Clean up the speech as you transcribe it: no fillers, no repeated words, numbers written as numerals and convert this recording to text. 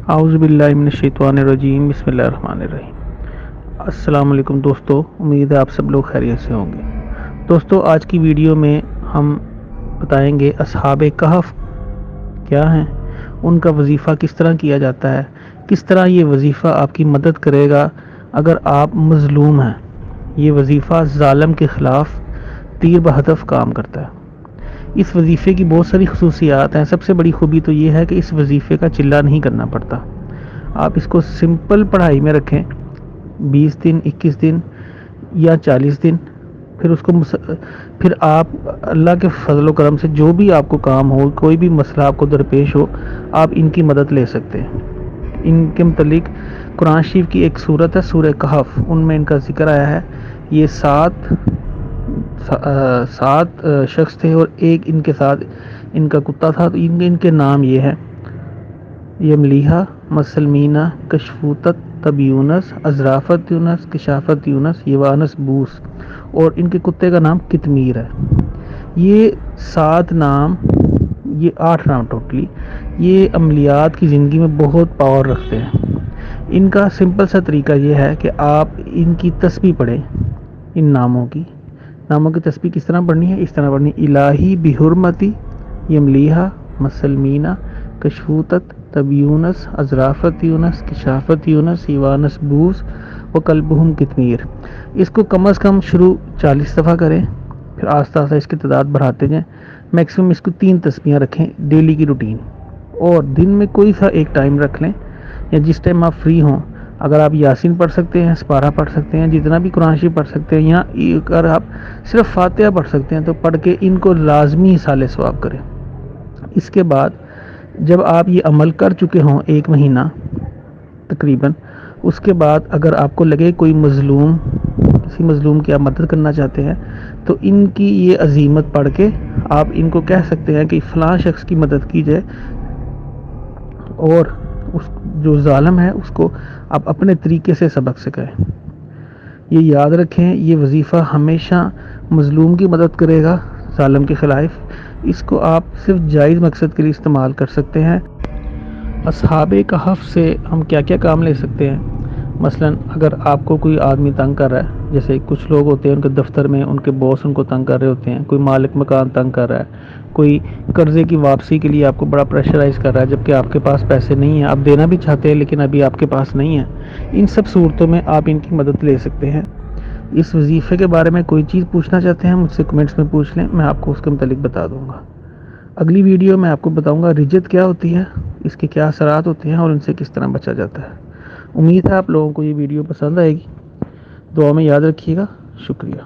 اعوذ باللہ من الشیطان الرجیم، بسم اللہ الرحمن الرحیم۔ السلام علیکم دوستو، امید ہے آپ سب لوگ خیریت سے ہوں گے۔ دوستو آج کی ویڈیو میں ہم بتائیں گے اصحاب کہف کیا ہیں، ان کا وظیفہ کس طرح کیا جاتا ہے، کس طرح یہ وظیفہ آپ کی مدد کرے گا اگر آپ مظلوم ہیں۔ یہ وظیفہ ظالم کے خلاف تیر بہدف کام کرتا ہے۔ اس وظیفے کی بہت ساری خصوصیات ہیں۔ سب سے بڑی خوبی تو یہ ہے کہ اس وظیفے کا چلہ نہیں کرنا پڑتا۔ آپ اس کو سمپل پڑھائی میں رکھیں 20 دن 21 دن یا 40 دن، پھر آپ اللہ کے فضل و کرم سے جو بھی آپ کو کام ہو، کوئی بھی مسئلہ آپ کو درپیش ہو، آپ ان کی مدد لے سکتے ہیں۔ ان کے متعلق قرآن شریف کی ایک سورت ہے سورہ کہف، ان میں ان کا ذکر آیا ہے۔ یہ سات شخص تھے اور ایک ان کے ساتھ ان کا کتا تھا، تو ان کے نام یہ ہیں: یملیحہ، مسلمینہ، کشفوتت، تبیونس، ازرافت یونس، کشافت یونس، یوانس بوس، اور ان کے کتے کا نام کتمیر ہے۔ یہ 7 نام، یہ 8 نام ٹوٹلی، یہ عملیات کی زندگی میں بہت پاور رکھتے ہیں۔ ان کا سمپل سا طریقہ یہ ہے کہ آپ ان کی تسبیح پڑھیں۔ ان ناموں کی تسبیح کس طرح پڑھنی ہے؟ اس طرح پڑھنی: الہی بحرمتی یملیحہ، مسلمینہ، کشفوتت، تبیونس، ازرافت یونس، کشافت یونس، یوانس بوس و کلبہم کتمیر۔ اس کو کم از کم شروع 40 دفعہ کریں، پھر آہستہ آہستہ اس کی تعداد بڑھاتے جائیں۔ میکسیمم اس کو 3 تسبیحاں رکھیں ڈیلی کی روٹین، اور دن میں کوئی سا ایک ٹائم رکھ لیں یا جس ٹائم آپ فری ہوں۔ اگر آپ یاسین پڑھ سکتے ہیں، سپارہ پڑھ سکتے ہیں، جتنا بھی قرآن شریف پڑھ سکتے ہیں، یا اگر آپ صرف فاتحہ پڑھ سکتے ہیں تو پڑھ کے ان کو لازمی اصالِ ثواب کریں۔ اس کے بعد جب آپ یہ عمل کر چکے ہوں 1 مہینہ تقریباً، اس کے بعد اگر آپ کو لگے کوئی کسی مظلوم کی آپ مدد کرنا چاہتے ہیں، تو ان کی یہ عزیمت پڑھ کے آپ ان کو کہہ سکتے ہیں کہ فلاں شخص کی مدد کی جائے، اور جو ظالم ہے اس کو آپ اپنے طریقے سے سبق سکھائیں۔ یہ یاد رکھیں، یہ وظیفہ ہمیشہ مظلوم کی مدد کرے گا ظالم کے خلاف۔ اس کو آپ صرف جائز مقصد کے لیے استعمال کر سکتے ہیں۔ اصحاب کہف سے ہم کیا کیا کام لے سکتے ہیں؟ مثلا اگر آپ کو کوئی آدمی تنگ کر رہا ہے، جیسے کچھ لوگ ہوتے ہیں ان کے دفتر میں ان کے باس ان کو تنگ کر رہے ہوتے ہیں، کوئی مالک مکان تنگ کر رہا ہے، کوئی قرضے کی واپسی کے لیے آپ کو بڑا پریشرائز کر رہا ہے جبکہ آپ کے پاس پیسے نہیں ہیں، آپ دینا بھی چاہتے ہیں لیکن ابھی آپ کے پاس نہیں ہیں، ان سب صورتوں میں آپ ان کی مدد لے سکتے ہیں۔ اس وظیفے کے بارے میں کوئی چیز پوچھنا چاہتے ہیں مجھ سے کمنٹس میں پوچھ لیں، میں آپ کو اس کے متعلق بتا دوں گا۔ اگلی ویڈیو میں آپ کو بتاؤں گا رجت کیا ہوتی ہے، اس کے کیا اثرات ہوتے ہیں اور ان سے کس طرح بچا جاتا ہے۔ امید ہے آپ لوگوں کو یہ ویڈیو پسند آئے گی۔ دعا میں یاد رکھیے گا۔ شکریہ۔